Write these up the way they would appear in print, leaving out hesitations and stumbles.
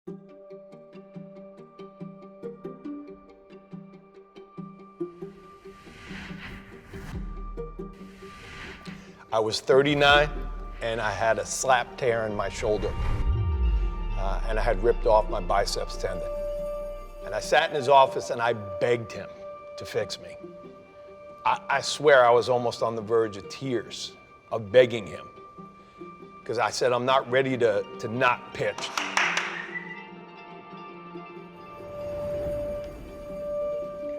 I was 39 and I had a slap tear in my shoulder and I had ripped off my biceps tendon. And I sat in his office and I begged him to fix me. I swear I was almost on the verge of tears, of begging him. Because I said, I'm not ready to not pitch.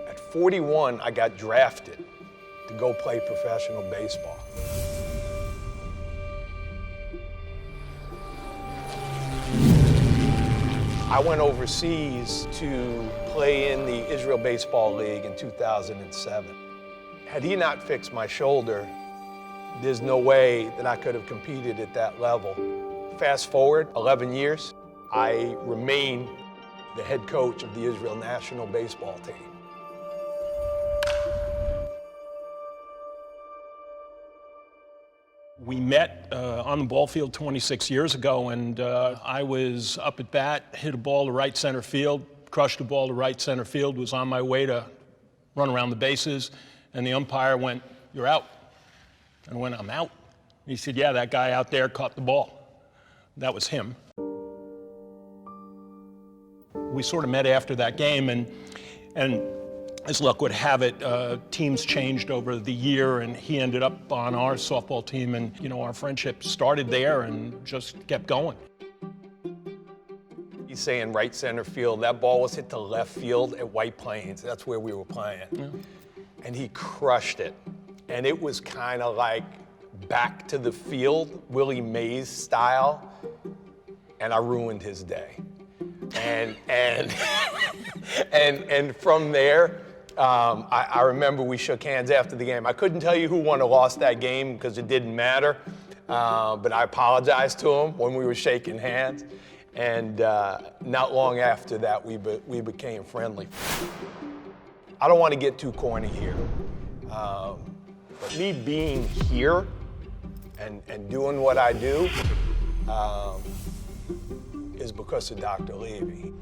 At 41, I got drafted to go play professional baseball. I went overseas to play in the Israel Baseball League in 2007. Had he not fixed my shoulder, there's no way that I could have competed at that level. Fast forward 11 years, I remain the head coach of the Israel national baseball team. We met on the ball field 26 years ago, and I was up at bat, hit a ball to right center field, crushed a ball to right center field, was on my way to run around the bases, and the umpire went, "You're out." And I went, "I'm out?" He said, "Yeah, that guy out there caught the ball." That was him. We sort of met after that game, and as luck would have it, teams changed over the year, and he ended up on our softball team, and our friendship started there and just kept going. He's saying right center field. That ball was hit to left field at White Plains. That's where we were playing. Yeah. And he crushed it. And it was kind of like back to the field, Willie Mays style, and I ruined his day. And from there, I remember we shook hands after the game. I couldn't tell you who won or lost that game because it didn't matter, but I apologized to him when we were shaking hands. And not long after that, we became friendly. I don't want to get too corny here, but me being here and doing what I do is because of Dr. Levy.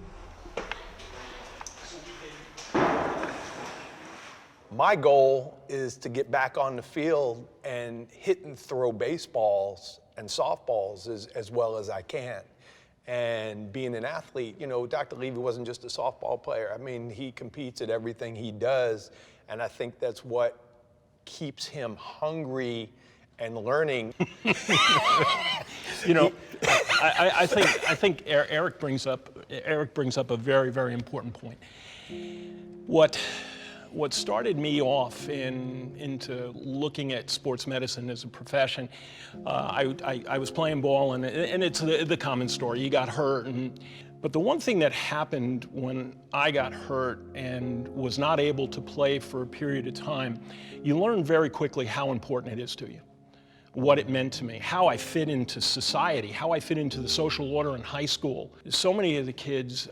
My goal is to get back on the field and hit and throw baseballs and softballs as well as I can. And being an athlete, Dr. Levy wasn't just a softball player. I mean, he competes at everything he does, and I think that's what keeps him hungry and learning. I think Eric brings up a very, very important point. What started me off into looking at sports medicine as a profession, I was playing ball, and it's the common story. You got hurt, but the one thing that happened when I got hurt and was not able to play for a period of time, you learn very quickly how important it is to you, what it meant to me, how I fit into society, how I fit into the social order in high school. So many of the kids,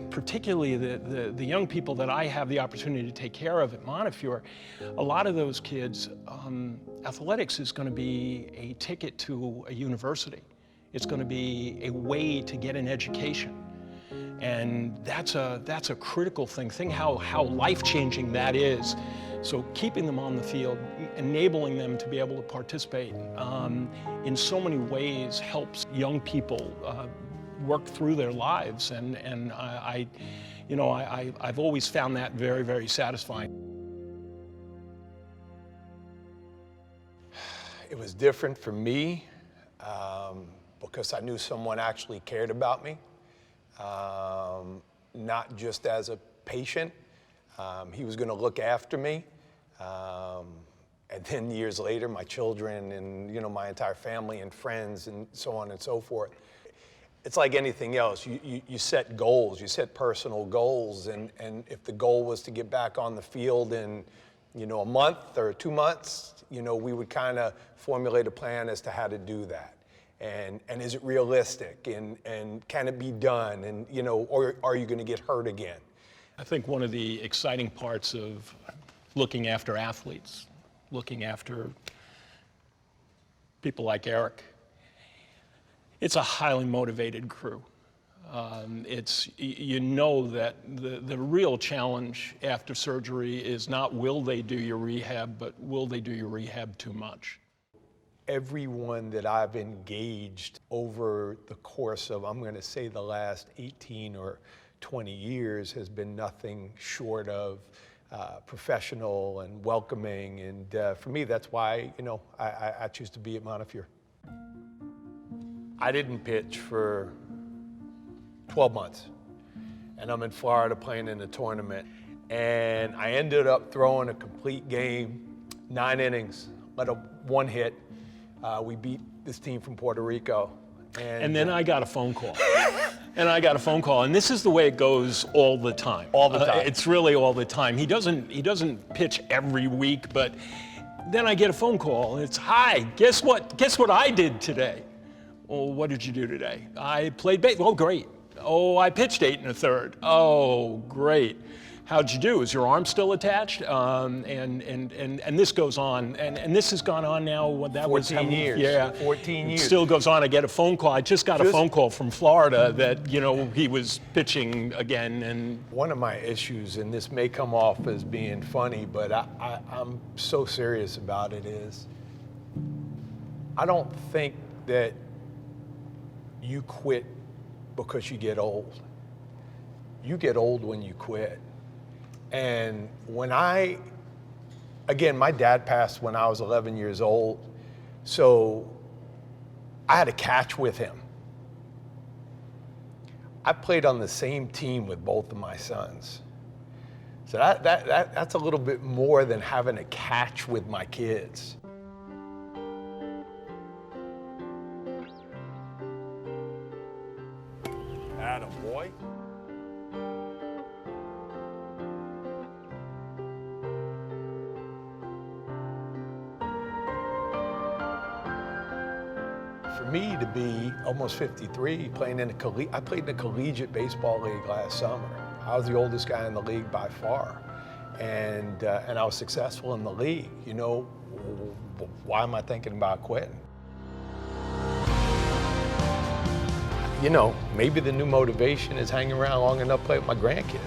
particularly the young people that I have the opportunity to take care of at Montefiore, a lot of those kids, athletics is going to be a ticket to a university. It's going to be a way to get an education. And that's a critical thing how life-changing that is. So keeping them on the field, enabling them to be able to participate in so many ways helps young people work through their lives. And I've always found that very, very satisfying. It was different for me because I knew someone actually cared about me, not just as a patient. He was going to look after me. And then years later, my children and, my entire family and friends and so on and so forth. It's like anything else. You set goals, you set personal goals. And if the goal was to get back on the field in, a month or 2 months, we would kind of formulate a plan as to how to do that. And is it realistic? And can it be done? And, or are you going to get hurt again? I think one of the exciting parts of looking after athletes, looking after people like Eric, it's a highly motivated crew. You know that the real challenge after surgery is not will they do your rehab, but will they do your rehab too much? Everyone that I've engaged over the course of, I'm going to say, the last 18 or 20 years has been nothing short of professional and welcoming. And for me, that's why, you know, I choose to be at Montefiore. I didn't pitch for 12 months. And I'm in Florida playing in a tournament. And I ended up throwing a complete game, 9 innings, let up 1 hit. We beat this team from Puerto Rico. And then I got a phone call. And this is the way it goes all the time. All the time. It's really all the time. He doesn't pitch every week, but then I get a phone call. It's, hi, guess what I did today? Well, what did you do today? I played baseball. Oh, great. Oh, I pitched 8 1/3. Oh, great. How'd you do? Is your arm still attached? And this goes on, and this has gone on now. What that 14 years. Yeah, 14 years. It still goes on. I get a phone call. I just got a phone call from Florida that, you know, he was pitching again. And one of my issues, and this may come off as being funny, but I'm so serious about it, is I don't think that you quit because you get old. You get old when you quit. And again, my dad passed when I was 11 years old, so I had a catch with him. I played on the same team with both of my sons. So that's a little bit more than having a catch with my kids. Attaboy. For me to be almost 53, playing in I played in the collegiate baseball league last summer. I was the oldest guy in the league by far, and I was successful in the league. You know, why am I thinking about quitting? You know, maybe the new motivation is hanging around long enough to play with my grandkid.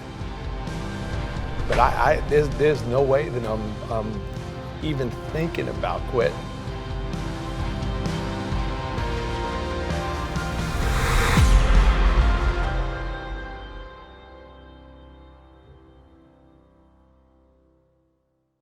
But there's no way that I'm even thinking about quitting.